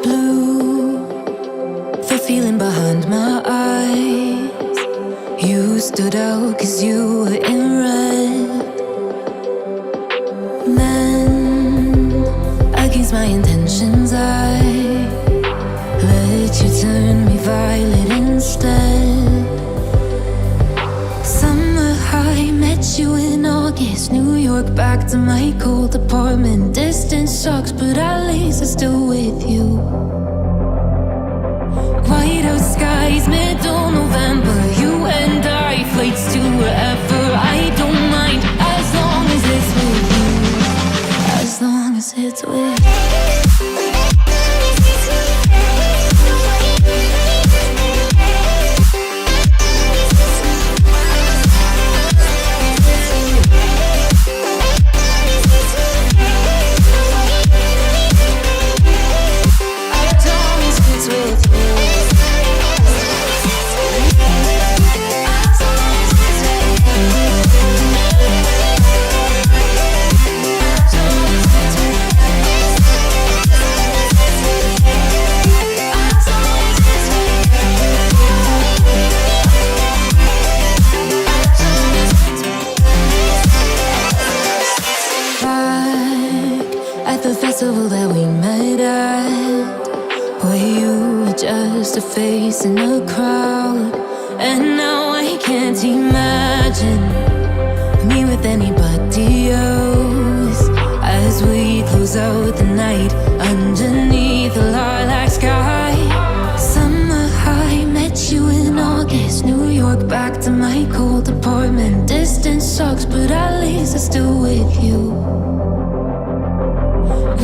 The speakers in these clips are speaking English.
Blue, the feeling behind my eyes. You stood out 'cause you were in red. Then, against my intentions, I let you turn me violet instead. Summer high, met you in August. New York, back to my cold apartment. Distance sucks, but at least I'm still with you. White out skies, middle November. You and I, flights to wherever. I don't mind, as long as it's with you. As long as it's with you. The festival that we met at, where you were just a face in a crowd. And now I can't imagine me with anybody else. As we close out the night underneath the lilac sky. Summer high, met you in August. New York, back to my cold apartment. Distance sucks, but at least I'm still with you.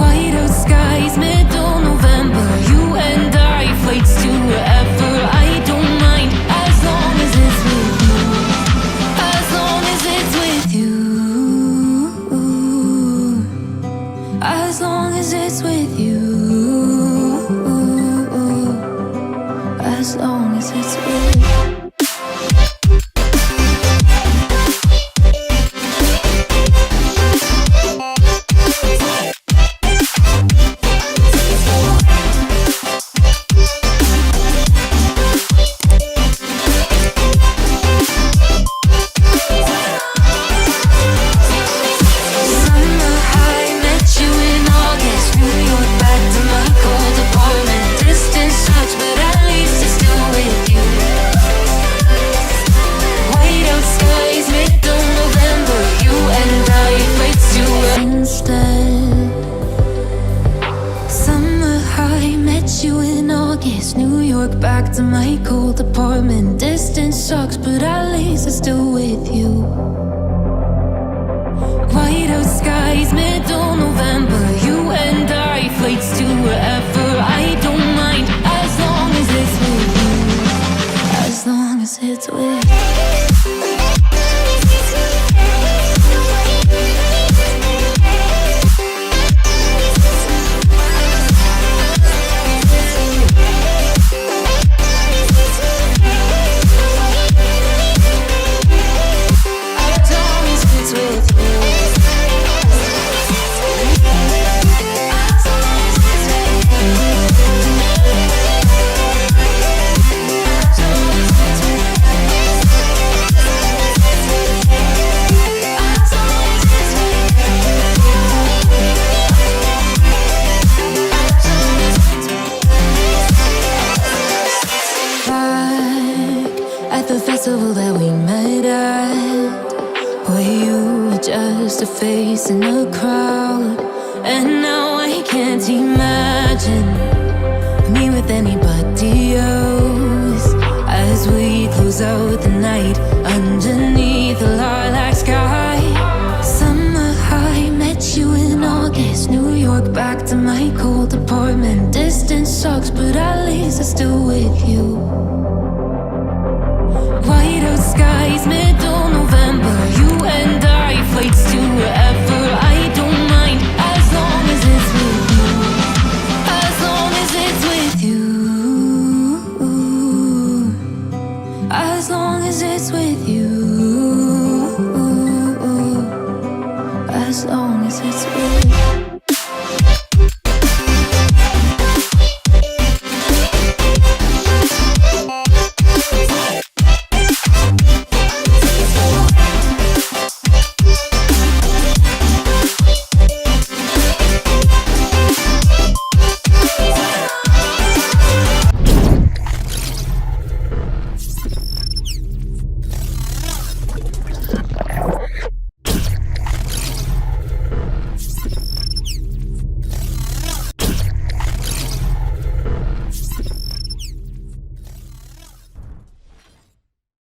White out skies, middle November. You and I, flights to wherever. I don't mind, as long as it's with you. As long as it's with you. As long as it's with you. As long as it's with you. New York, back to my cold apartment. Distance sucks, but at least I'm still with you. White out skies, middle November. You and I, flights to wherever. I don't mind, as long as it's with you. As long as it's with you. The festival that we met at, where you were just a face in a crowd. And now I can't imagine me with anybody else. As we close out the night underneath the lilac sky. Summer high, met you in August. New York, back to my cold apartment. Distance sucks, but at least I'm still with you. White out skies, middle November. You and I, flights to